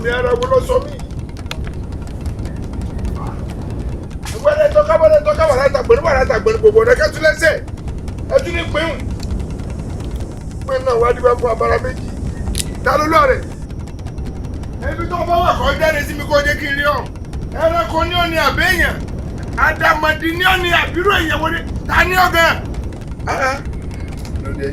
mi ara wo ló sọ mí. Ìwẹ́lẹ̀ tó kábọ̀lẹ̀ àtàgbẹ̀rún gbogbo ọ̀dọ́ kẹ́tù lẹ́sẹ̀ ẹtú ní pẹ́hùn. Pé náà wá dìbò fún abara méjì. Ta ló lọ rẹ̀? Ẹbí tó bá wà kọ́ jáde sí mi kó jẹ́ kí n rí ọ̀. Ẹranko ní ọ̀ni àbẹ́yàn. Àdàmọ̀dì ní ọ̀ni àbírò èèyàn wọlé. Ta ní ọ̀gá? Lóde.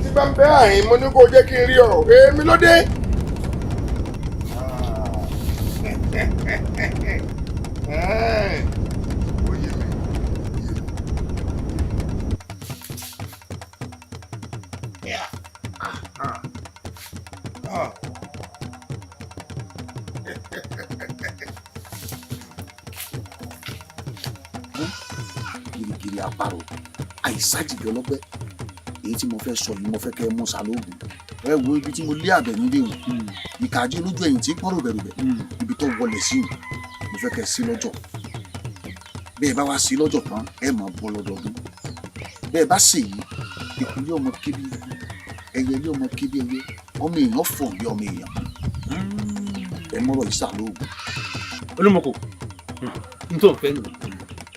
Tí bá ń bẹ́ àyìn mo ní kó jẹ́ kí n rí ọ. Èmi ló dé. Gìrìgìrì àparò àìsájìdì ọlọ́pẹ́ èyí tí mo fẹ́ sọ yìí mo fẹ́ kẹ́ ẹ mú sálóògùn ẹ wo ibi tí mo lé àbẹ̀yìn dé o ìkàjí olójú ẹ̀yìn tí pọ́n ròbẹ̀ròbẹ̀ ibi tó wọlé sí o mo fẹ́ kẹ́ ẹ sí lọ́jọ́ bẹ́ẹ̀ bá wá sí lọ́jọ́ tán ẹ máa bọ́ lọ́dọọdún bẹ́ẹ̀ bá sì yí ìkúlé ọmọ kébí ẹyẹ ilé ọmọ kébí ẹyẹ ọmọ èèyàn fọ̀ bí ọmọ èèyàn ẹ mọ́rọ̀ yìí sálóògùn. olùmọ̀kò n tó ń fẹ́ nù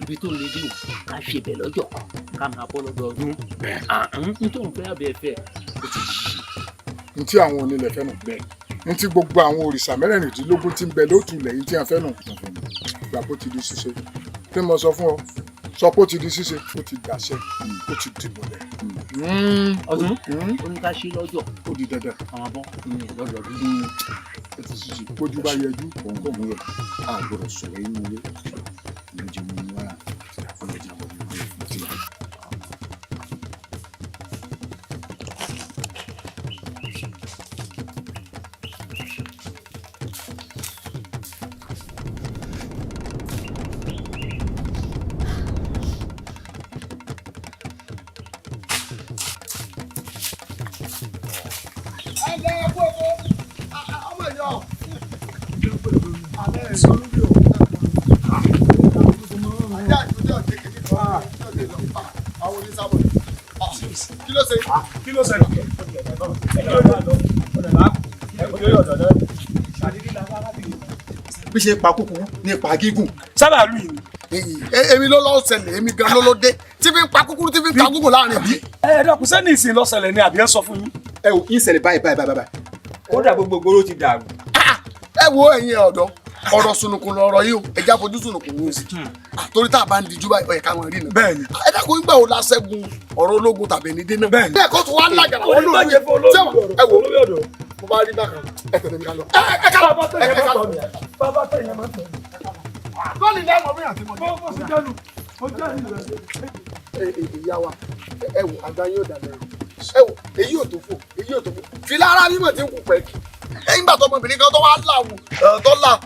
ibi tó lè dé o ká ṣe bẹ̀ lọ́jọ́ ká máa bọ́ lọ́dọọdún n tó ń fẹ́ abẹ́ fẹ́ o ti ṣí. N tí àwọn onílẹ̀ fẹ́ nù bẹ́ẹ̀ n tí gbogbo àwọn òrìṣà mẹ́rẹ̀ẹ̀rìndínlógún tí ń bẹ lótú ilẹ̀ yìí tí wọ́n fẹ́ nù gbà bó ti di ṣíṣe kí mo sọ fún ọ sọ pé ó ti di ṣíṣe ó ti dàṣẹ ó ti dìbò lẹ̀. ọdún ó ní ká ṣe lọ́jọ́ ó di dandan àwọn abọ́ lọ́dọọdún ó ti ṣíṣe kójú bá yẹjú òun kò mú yẹ a gbọ́dọ̀ sọ̀rọ̀ inú ilé ìlú jẹ mọ wá ọlọjà bọ ní ilé ìfúntì wa. Kí ló ṣẹlẹ̀? Bí ṣe pa kúkú nípa gígùn. sábà lù yìí. Èmi ló lọ ṣẹlẹ̀ èmi gan ló ló dé tí fi ń pa kúkúrú tí fi ń ta gúngùn láàrin bí. ẹ dọkùn sẹ́ni ìsìn lọ́sẹ̀lẹ̀ ni àbí ẹ sọ fún yín. ẹ ò kí ń ṣẹlẹ̀ báyìí. kódà gbogbo gbòòrò ti dàrú. Ẹ wo ẹ̀yin ọ̀dọ́ ọ̀rọ̀ sunukun lọ̀rọ̀ yìí o ẹja fojú sunukun wò sí torí tá a bá ń dijú báyìí ọ̀yẹ̀ káwọn rí nà. bẹ́ẹ̀ni. ẹ dákun nígbà wo la ṣẹ́gun ọ̀rọ̀ ológun tàbí ẹni dé náà. bẹ́ẹ̀ni. bẹ́ẹ̀ kó tún wá ń lágàrà wọn lórí ẹ wo mo bá rí bákan ẹ tẹ̀lé mi ká lọ. ẹ ká lọ bàbá tẹ̀yẹ máa tẹ̀. lọ́ọ̀nì ní ẹ̀mọ́ mi àti mọ̀ ìyá wa ẹ wo àgbà yóò dà lẹ́rù ẹ wo èyí ò tó fò fìlà ara mímọ̀ tí ń kú pẹ́ẹ́kì ẹ̀yìn gbà tọmọbìnrin kan tó wá láwù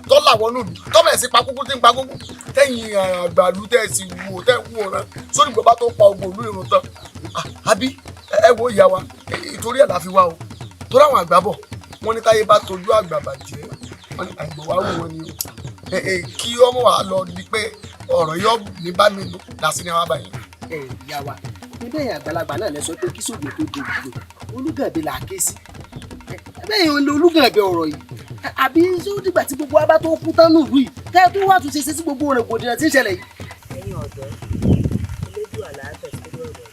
tó làwọ̀ lòlù tó bẹ̀rẹ̀ sí pa kúkú tí ń pa kúkú tẹ̀yìn àgbàlú tẹ̀ sí wò tẹ̀ wò rán sórí bàbá tó pa ogun òlú ìrùn tán àbí ẹ wo ìyá wa ìtorí ẹ̀ la fi wá o torí àwọn àgbà bọ̀ wọ́n ní táyé bá tojú àgbà bàjẹ́ wọ́n ní àgbà wá wò wọ́n ni o kí ọmọ wa lọ di pé ọ̀rọ̀ yọ ní bá mi lò lásì ní àwọn àbáyé. ìyá wa níbẹ̀ yẹn àgbàlagbà náà lẹ sọ pé kí sóògùn tó dòdò olúgànbẹ là á ké sí bẹ́ẹ̀ yẹn ló olúgànbẹ ọ̀rọ̀ yìí àbí ṣé ó dìgbà tí gbogbo wa bá tó kú tán nù rú yìí ká tó wà tún ṣe sí gbogbo rògbòdìyàn tí ń ṣẹlẹ̀ yìí. ẹ̀yin ọ̀dọ́ elédùn àlàáfẹ̀ sílẹ̀ ọ̀dọ́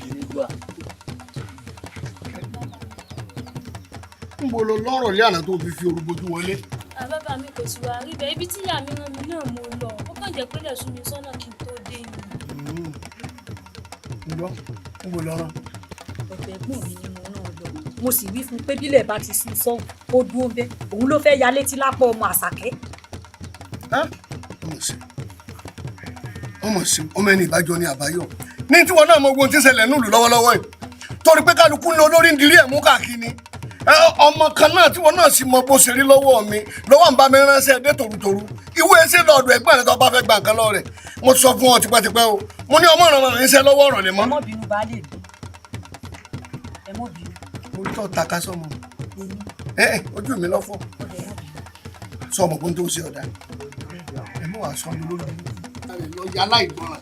elédùà. ń bo lo lọ́rọ̀ lé àná tó fi fi orúgbójú wọlé. Bàbá mi kò sí wa rí bẹ́ẹ̀ ibi tí ìyá mi rán mi náà mo lọ ó kàn jẹ́ pé lẹ̀ sún mi sọ́nà kí n tó dé yìí. ǹgbọ́ ń bo lọ́rọ̀. ọ̀pẹ̀ ẹ̀gbọ́n mi ni mo rán ọ lọ mo sì wí fún pé bílẹ̀ bá ti sùn sọ́hùn ó dúró bẹ́ẹ̀ òun ló fẹ́ẹ́ ya létí lápò ọmọ àṣàkẹ́. ọmọ sí ọmọ ẹni ìbájọ ní àbáyọ ní tí wọn náà mọ ogun tí ń ṣẹlẹ̀ nílùú lọ́wọ́lọ́wọ́ yìí torí pé kálukú ní olórí ń dirí ẹ̀ mú káàkiri ọmọ kan náà tí wọn náà sì mọ bó ṣe rí lọ́wọ́ mi lọ́wọ́ ń bá mi ránṣẹ́ dé tòrútòrú ìwé ẹsẹ̀ lọ́ọ̀dọ̀ ẹgbẹ́ rẹ̀ tó bá fẹ́ gba nǹkan lọ́wọ́ rẹ̀ mo sọ fún ọ tipẹ́tipẹ́ o mo ní ọmọ ìrànlọ́wọ́ ránṣẹ́ lọ́wọ́ ọ̀rọ̀ lè mọ́. ẹ mọ́ bínú baálé mi ẹ mọ́ bínú. mo tọ́ taka sọmọ ojú mi lọ fọ́ sọ ọmọ kó ń tó ṣe ọ̀dà ẹ mọ̀ wá sọ mi lórí lọ ya aláìgbọràn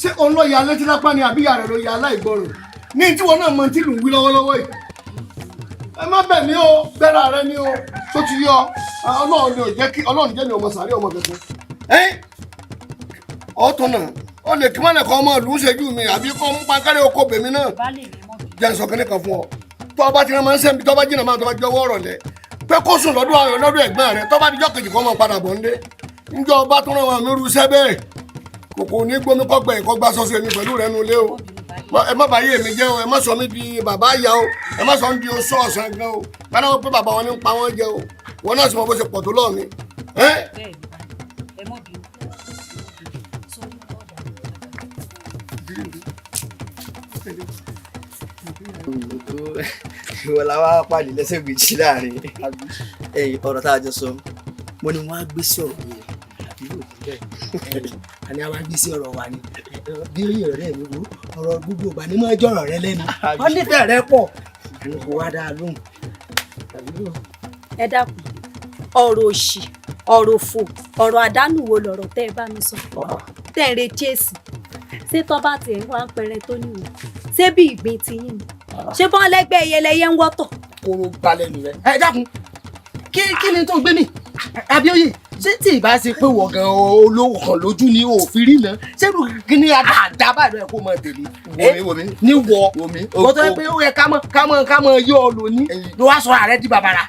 ṣé òun lọ ya létí lápá ni àbí ìyá rẹ lọ ya aláìgbọràn ní tí wọn náà mọ tí lù ń wí lọ́wọ́lọ́wọ́ yìí ẹ má bẹ̀ mí o bẹ́ra rẹ ni o tó ti yọ ọlọ́run ni ò jẹ́ kí ọlọ́run jẹ́ mi ọmọ sàárẹ̀ ọmọ kẹ̀kẹ́ ọ̀tún náà ó lè kí mọ́lẹ̀ kan ọmọ ìlú ṣẹ́jú mi àbí kọ́ mú pankárẹ́ oko bèmí náà jẹ́ nsọ kínní kan fún ọ tó ọba tí wọ́n máa ń sẹ́mi tó bá jìnnà máa tó bá jọwọ́ ọ̀rọ̀ lẹ̀ pé kó sùn lọ́dún ẹ̀gbọ́n rẹ̀ tó bá dijọ́ kejì kọ́ máa padà bọ̀ ńlé njọ́ ọba tó rán wọn lórí iṣẹ́ bẹ́ẹ̀ kòkò ní gbómi kọ́gbẹ́ ìkọ́ gbá sọ́sọ́ èmi pẹ̀lú rẹ̀ nulẹ̀ o ẹ má bàyé mi jẹ́ o ẹ má sọ mi di bàbá àyà o ẹ má sọ mi di oṣù ọ̀sán gan o bára wọn pé bàbá wọn ní ń pa wọn jẹ o wọn náà sì mọ bó ṣe pọ̀ tó lọ́ọ̀ mi. ìwọ la wá pàdé lẹ́sẹ̀ méjì láàrin ọ̀rọ̀ tá a jọ sọ mo ní wọ́n á gbé sí ọ̀rọ̀ yẹn àbí yóò fi bẹ́ẹ̀ àní àwọn gbé sí ọ̀rọ̀ wa ni bí ó yẹ ọ̀rẹ́ mi wo ọ̀rọ̀ gbogbo ìgbà ni mo jọ̀rọ̀ rẹ lẹ́nu wọ́n nífẹ̀ẹ́ rẹ pọ̀ àní kò wá dáa lóhùn. ẹ dákun ọ̀rọ̀ òṣì ọ̀rọ̀ òfò ọ̀rọ̀ àdánù wo lọ̀rọ̀ tẹ́ ẹ bá mi sọ tẹ́ ẹ retí èsì ṣé tọ́ bá tiẹ̀ ń wá ń pẹrẹ tó níwò ṣé bí ìgbín ti yín ni ṣé bọ́n lẹ́gbẹ́ ẹyẹlẹyẹ ń wọ́tọ̀. kóró balẹ̀ nù rẹ. ẹ dákun kí ni tó gbé mi Abíóyè ṣé tí ìbá ṣe pé wọ̀ gan olówó kan lójú ni òfin rí náà ṣé kí ni àdá báyìí ló yẹ kó mọ tèmi. wòmí ní wọ wòmí. bọ́tọ̀ pé ó yẹ ká mọ yọ ọ lóní ló wá sọ ààrẹ di bàbàrà.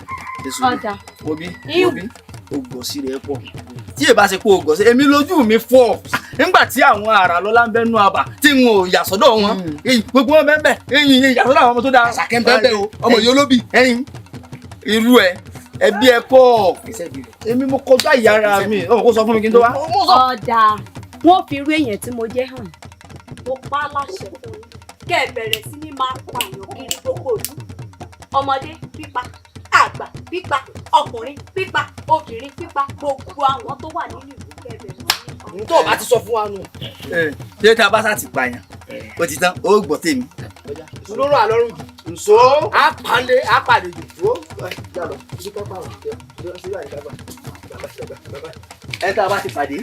ọjà wòmí ó gbọ́ sí rẹ pọ̀ tí ìbá ṣe pé ó gbọ́ sí èmi lójú mi fọ́ nígbà tí àwọn àrà lọ́lá ń bẹ́nu àbà tí n ò yàsọ́dọ̀ wọn gbogbo wọn bẹ́ẹ̀ bẹ́ẹ̀ yàsọ́dọ̀ àwọn ọmọ tó dáa sàkẹ́ bẹ́ẹ̀ o ọmọ yìí olóbì irú ẹ ẹbí ẹ kọ́ èmi mo kọjá ìyára mi ọmọ kó sọ fún mi kí n tó wá. ọ̀dà wọn fi irú èèyàn tí mo jẹ́ hàn mo pa á láṣẹ fún yín kẹ́ ẹ bẹ̀rẹ̀ sí ní máa pààyàn kiri gbogbo ìlú ọmọdé pípa àgbà pípa ọkùnrin pípa obìnrin pípa gbogbo àwọn tó wà nínú ìlú kẹ́ ẹ bẹ̀rẹ̀ sí ní pa. n tó o bá ti sọ fún wa nù. ṣé tá a bá sá ti pààyàn ó ti tán ó gbọ́ tèmi. lóró àlọ́run nso àpàlẹ àpàlejò tó jàlọ ìdíkọ́ bá wọn jẹ síbí àyíká bá ẹ tá a bá ti pàdé.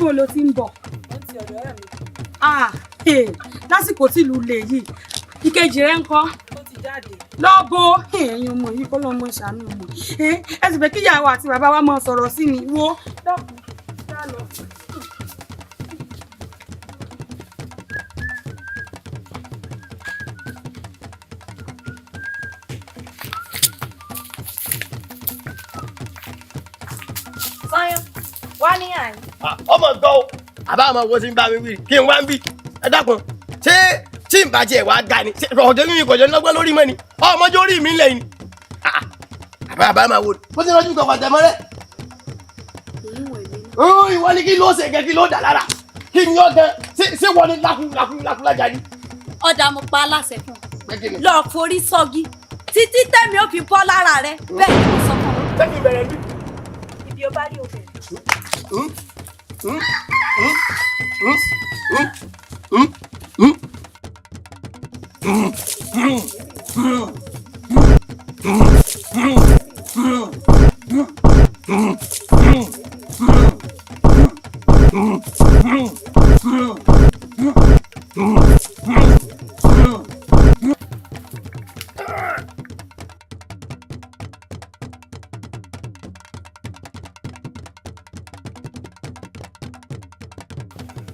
níbo ló ti ń bọ̀. ó ti ọ̀dọ̀ ọ̀rẹ́ mi. lásìkò tí ìlú lè yìí ìkejì rẹ ń kọ́. ó ti jáde. lọ́bọ̀ ẹ̀yin ọmọ yìí kọ́ lọ́mọ ìṣàánú ọmọ ẹ sì fẹ́ kí ìyàwó àti bàbá wa máa sọ̀rọ̀ sí mi wo dákun dá lọ. Sáyọ̀ wá ní àyè. ọmọ gbọ́ o àbá ọmọ wo ti ń bá mi wí kí n wá ń bì ẹ dákun ṣé tí n bá tiẹ̀ wá ga ni ọ̀dọ́ mímí kọ̀jọ́ lọ́gbọ́n lórí mọ́ ni ọmọdé orí mi lẹ́yìn àbá máa wò bó ti rọ́jú kọ̀ọ̀kan tẹ̀ mọ́lẹ̀. ìwọ ni kí ló ṣe kẹ́ kí ló dà lára kí ni ó gan ṣé wọ́n ní lákúlájà ni. ọ̀dà mo pa aláṣẹ fún ọ lọ forí sọ́gi títí tẹ́mi ó fi bọ́ lára rẹ bẹ́ẹ̀ ni mo sọ fún ọ. tẹ́mi bẹ̀rẹ̀ bí. ibi ó bá rí obìnrin.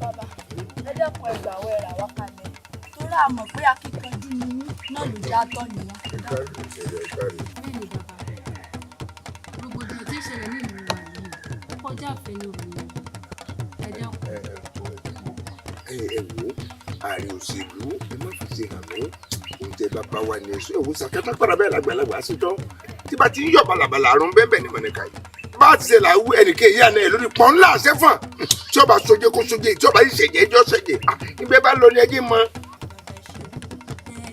Bàbá, ẹ dẹ́kun ẹgbàá wẹ̀ rà wá kalẹ̀. Torí a mọ̀ pé akíkanjú ni yín náà ló já tọ́ yín wá. Bẹ́ẹ̀ni bàbá, rògbòdìyàn tí ń ṣẹlẹ̀ nílùú wa yìí ó kọjá àfẹnú òmìnira. Ẹ dẹ́kun. ẹ wo ààrẹ òṣèlú ẹ má fi ṣe hàn mí oúnjẹ bàbá wa ní èso ìwò sàkátà padà bẹ́ẹ̀ lágbàlagbà àṣetọ́ tí bá ti ń yọ̀ balàbalà àrùn bẹ́ẹ̀ ní mọ̀nìkà yìí bá a ti ṣe làwú ẹnìkan èyí àná ẹ lórí pọ́n ńlá àṣẹfọ̀n tí ọba soje kó soje tí ọba yìí ṣẹ̀jẹ̀ ẹjọ́ ṣẹ̀jẹ̀ ibẹ̀ bá lọ ní ẹjẹ́ mọ́.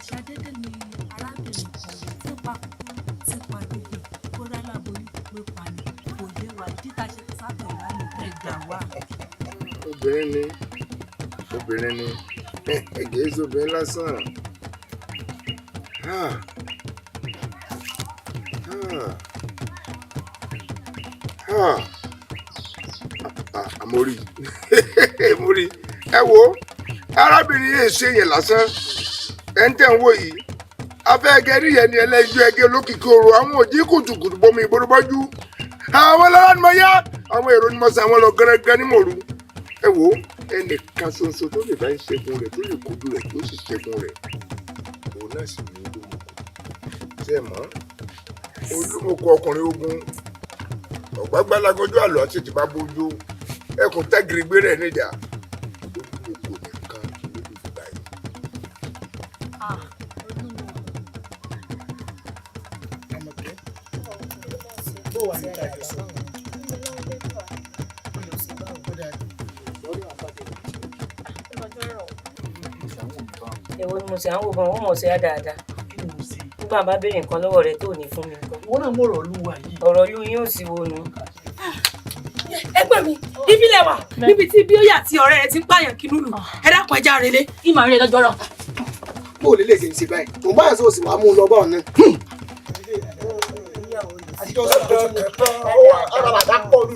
Ṣàdédé ni arábìnrin kan tí pa gbogbo kó ráláboyún ló pa ni kò yé wa títà ṣe sábẹ̀ lánàá ẹgbà wá. obìnrin ni ẹ̀jẹ̀ èso obìnrin lásán. Mórí ẹ wo arábìnrin yìí ṣe yẹn lásán ẹ ń tẹ̀ ń wò yìí afẹ́gẹ́rì yẹn ni ẹlẹ́jọ́ ẹgẹ́ olókìkí oru àwọn òjì kùtùkùtù bomi ìborúbọ́jú àwọn ọlọ́lá ni mo yá àwọn èrò ni mo sàn àwọn lọ gẹ́gẹ́ ní mòru ẹ wo ẹnìkan ṣoṣo tó lè bá ń ṣẹ́gun rẹ̀ tó lè kojú rẹ̀ tó sì ṣẹ́gun rẹ̀ òun náà sì ní olómọkọ ṣe é mọ́ olómọkọ ọkùnrin ogun ọ̀gbágbálagojú àlọ́ àti tìbá bójú ẹkùn tẹ́gìrì gbé rẹ̀ níjà olómọkọ nìkan ló lè fi báyìí. bó wà níta ìfẹsọ. èwo ni mo ṣe àwọn òbọn wọn mọ̀ sí dáadáa nígbà bá béèrè nǹkan lọ́wọ́ rẹ tó ní fún mi nǹkan. ìwọ náà mọ̀rọ̀ olúwa yìí. ọ̀rọ̀ ìlú yín ò sí wo nu. ẹgbẹ́ mi ìbílẹ̀ wà níbi tí bíóyà àti ọ̀rẹ́ rẹ̀ ti ń pààyàn kínúlù ẹ dákun ẹja relé ìmọ̀ rẹ̀ lọ́jọ́ rọ̀. bó o lè lè ṣe ń ṣe báyìí mo bá àṣọ òsì wàá mú un lọ bá ọ̀nà. àtijọ́ sọ̀rọ̀ ọ̀rọ̀ bàbá pọ̀ lù.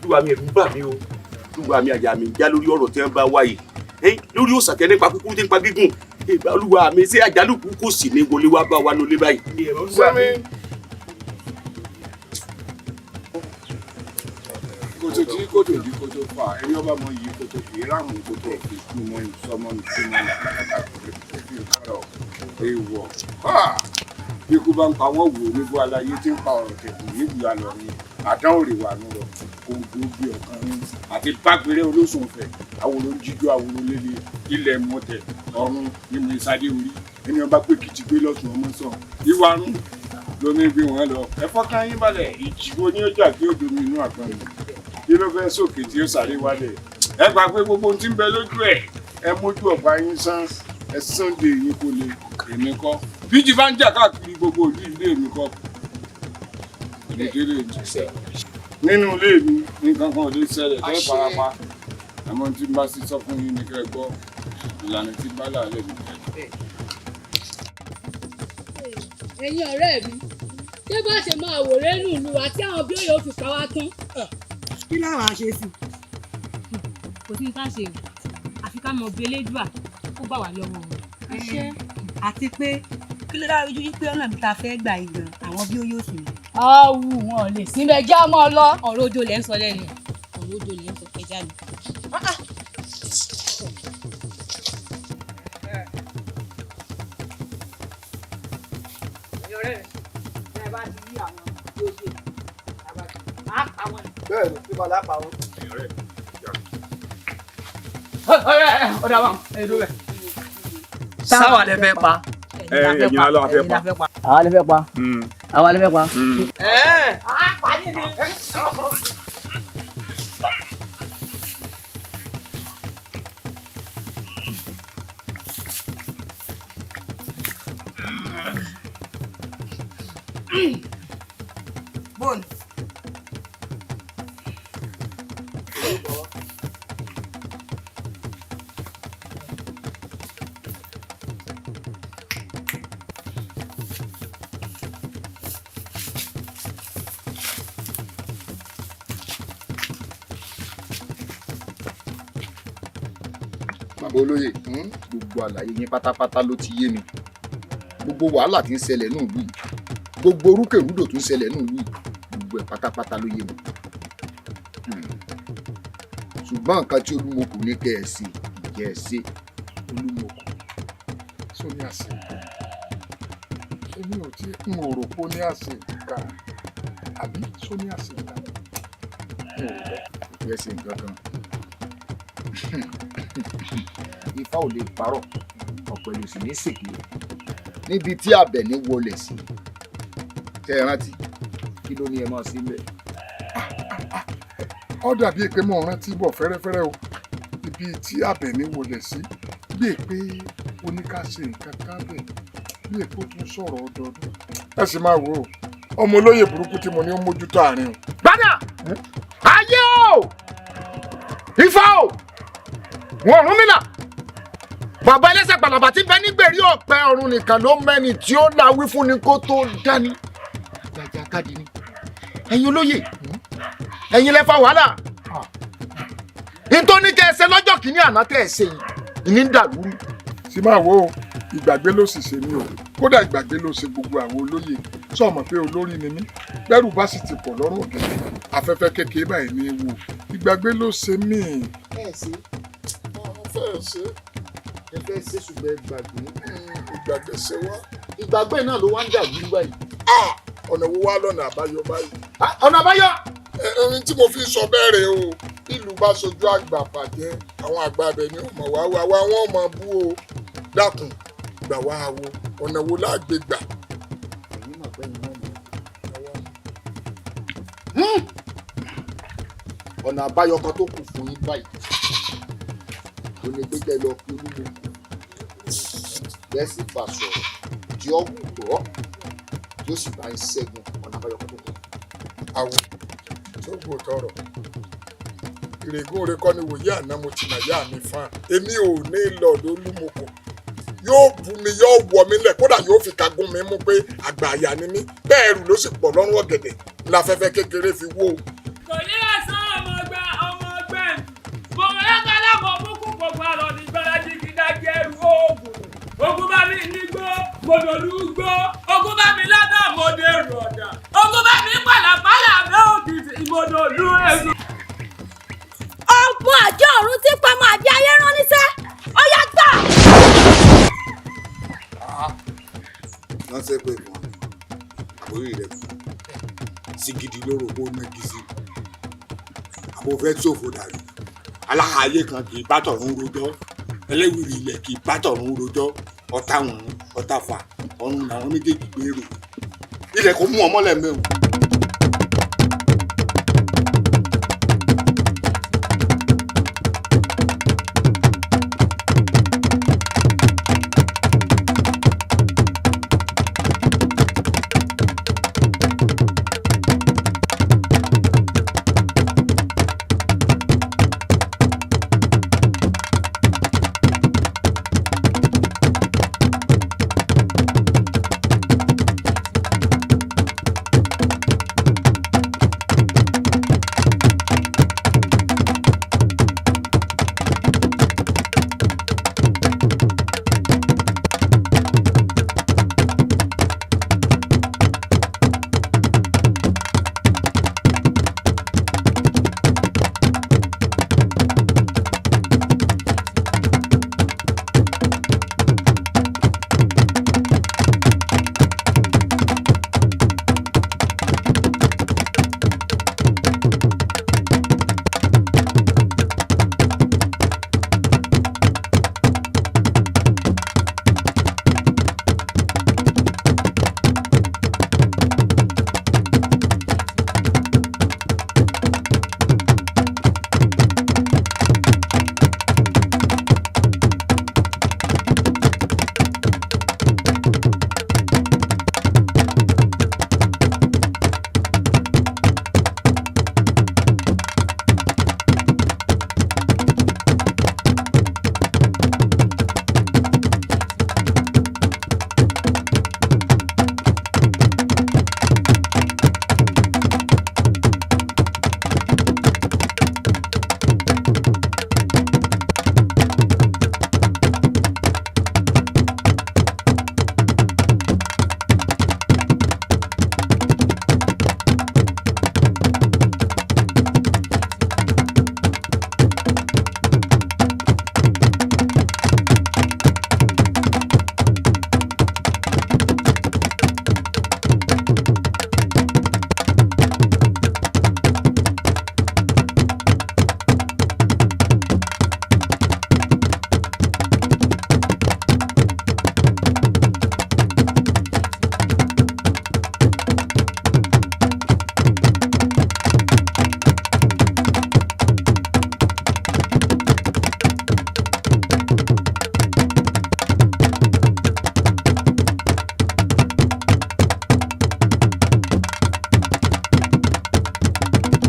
olúwa mi ẹ̀rù bà mí o olúwa mi àyà mi já lórí ọ̀rọ̀ tí wọ́n bá wáyé lórí òsàkẹ́ nípa kúkú nípa gígùn olúwa mi ṣé àjálùkù kò sì ní wọlé wá bá wa lólé báyìí. sẹ́mi kòtò tí kòtò di kòtò fà ẹni ọba mọ yìí kòtò fi ráàmù kòtò fi kú mọ ìsọmọ ìsọmọ ìfi kọrọ èèwọ̀ ikú bá ń pa wọ́n wò níbo aláyé tí ń pa ọ̀rọ̀ tẹ̀kùn níbi àlọ́ ni àdánwò rè wà nù lọ kòǹgò bí ọ̀kan ní àti bágbére olóṣùn fẹ̀ àwòrán jíjọ àwòrán lélẹ̀ ilẹ̀ mọ̀tẹ̀ ọ̀run mímú ìsáde orí ẹni ọba pé kìtì gbé lọ́sùn ọmọ sàn ìwà rún lómi bí wọ́n lọ ẹ fọ́kàn yín balẹ̀ ìjìbò ní ọjà kí ó domi inú àgbọn yìí kí ló fẹ́ sókè tí ó sáré wálẹ̀ ẹ gbà pé gbogbo ohun tí ń bẹ lójú ẹ mójú ọ̀pá yín sán ẹ sànde yín kò lè èmi kọ́ bíjì bá ń jà káàkiri gbogbo òdì ilé mi kọ́ ìdílé nínú ilé mi nǹkan kan ò lè ṣẹlẹ̀ tẹ́ parapa àmọ́ tí n bá sì sọ fún yín ní kẹ́ gbọ́ ìlànà tí bá là lẹ́nu kẹ́. ẹ̀yin ọ̀rẹ́ mi ṣé bá ṣe máa wò lẹ́nu ìlú wa tí àwọn bí òye ò fi pa wá tán. kí láwọn àṣẹ sí. kò sí ní ká ṣe àfi ká mọ bí elédùà kó gbà wá lọ́wọ́ wọn. àti pé kí ló dára ojú yí pé ọ̀nà tá a fẹ́ gbà yìí gan àwọn bí ó yóò sì. àwù wọn ò lè síbẹ̀ já mọ́ ọ lọ. ọ̀rọ̀ ojo lẹ́ ń sọ lẹ́nu ọ̀rọ̀ ojo lẹ́ ń sọ ẹja ni. bẹ́ẹ̀ ni tí bọ́lá pa wọn. ọ̀dà wa ẹ̀dọ́ rẹ̀ sáwà lẹ fẹ́ pa. ẹ̀yin alọ́ afẹ́ pa. àwa lẹ fẹ́ pa. àwa lẹ fẹ́ pa. bone bàbá olóyè gbogbo àlàyé yín pátápátá ló ti yé mi gbogbo wàhálà tí ń ṣẹlẹ̀ ní ìlú yìí gbogbo orúkèrúdò tó ń ṣẹlẹ̀ ní ìlú yìí gbogbo ẹ̀ pátápátá ló yé mi ṣùgbọ́n nǹkan tí olúmọkò ní kẹ́ ẹ ṣe ìjẹ́ ẹ ṣe olúmọkò sóní àṣẹ èmi ò tí n ò rò pé ó ní àṣẹ ìka àbí sóní àṣẹ ìka n ò fẹ́ ṣe nǹkan kan ifá ò lè parọ́ ọ̀pẹ̀lú sì ní sèké níbi tí Àbẹ̀ní wọlé sí tẹ́ ẹ rántí kí ló ní ẹ máa sí ń bẹ̀. ó dàbí pé mo rántí bọ̀ fẹ́rẹ́fẹ́rẹ́ o ibi tí Àbẹ̀ní wọlé sí bíi pé oníkàṣe nǹkan kan bẹ̀ bíi pé ó tún sọ̀rọ̀ ọdọọdún ẹ sì máa wò ó ọmọ olóyè burúkú tí mo ní ó mójútó àárín o. gbádà ayé o ifá o wọn ọ̀run mi là bàbá ẹlẹ́sẹ̀ pàlàbà tí bẹ nígbèrí ọ̀pẹ ọ̀run nìkan ló mẹ́ni tí ó la wí fún ni kó tó dání àgbàjà káàdì ni ẹ̀yin olóyè ẹ̀yin lẹ fa wàhálà nítorí kẹ́ ẹ ṣe lọ́jọ́ kìíní àná tẹ́ ẹ ṣe yìí ní dàlúrú. sì máa wo ìgbàgbé ló sì ṣe mí o kódà ìgbàgbé ló ṣe gbogbo àwọn olóyè sọ mọ̀ pé olórí ni mí bẹ́rù bá sì ti pọ̀ lọ́rùn ọ̀gẹ̀dẹ̀ afẹ́fẹ́ kékeré báyìí ní ewu ìgbàgbé ló ṣe mí. ẹ ṣe ọmọ fẹ́ ṣe ẹ fẹ́ ṣe ṣùgbọ́n ìgbàgbé ṣe wá. ìgbàgbé náà ló wá ń dàlúrú báyìí. ọ̀nà wo wá lọ́nà àbáyọ báyìí. ọ̀nà àbáyọ. ẹni tí mo fi sọ bẹ́ẹ̀ rè o ìlú bá sojú àgbà bàjẹ́ àwọn àgbà abẹ ni ọmọ wa wá wá wọn mọ bú o dákun gbà wá wo ọ̀nà wo láàgbé gbà. ọ̀nà àbáyọ kan tó kù fún yín báyìí ó ní pé kẹ́ lọ kí olúmọkò bẹ́ẹ̀ sì bá sọ̀rọ̀ tí ó gbọ́ tí ó sì bá ń ṣẹ́gun ọ̀nà àbáyọ kan tó kù. àwọ̀ tó gbò tọrọ ìrègùn rẹ kọ́ ni wòye àná mo ti nà yá mi fan èmi ò ní lọ́ọ̀dọ̀ olúmọkò yóò bú mi yóò wọ̀ mí lẹ̀ kódà yóò fi kagún mi mú pé àgbà àyà ni mí bẹ́ẹ̀ rù ló sì pọ̀ lọ́rùn ọ̀gẹ̀dẹ̀ láfẹ́fẹ́ kékeré fi wó o. kò ní ẹ̀sán ọmọ ọgbẹ́ mo rẹ́ká lábọ̀ búkú gbogbo àrọ̀ ní gbẹ́rẹ́jì kìdájí ẹrù oògùn ogun bá mi nígbó mo dòlú gbó ogun bá mi lọ́dà mo dèrò ọ̀dà ogun bá mi pàlàpàlà bẹ́ òkìtì ìmọ̀dòlú èso. ọgbọ́n àjọ ọ̀run tí pamọ́ àbí ayé rán níṣẹ́ ó yá gbà. wọ́n ṣe pé fún àbórí rẹ̀ sí gidi lóró kó nági sí àbò fẹ́ ṣòfò dàrú aláhàáyé kan kì í bá tọ̀run rojọ́ ẹlẹ́wìrì ilẹ̀ kì í bá tọ̀run rojọ́ ọ̀tá wọn ọ̀tá fà ọ̀run làwọn méjèèjì gbèrò ilẹ̀ kò mú ọmọlẹ̀ mẹ́wọ̀n.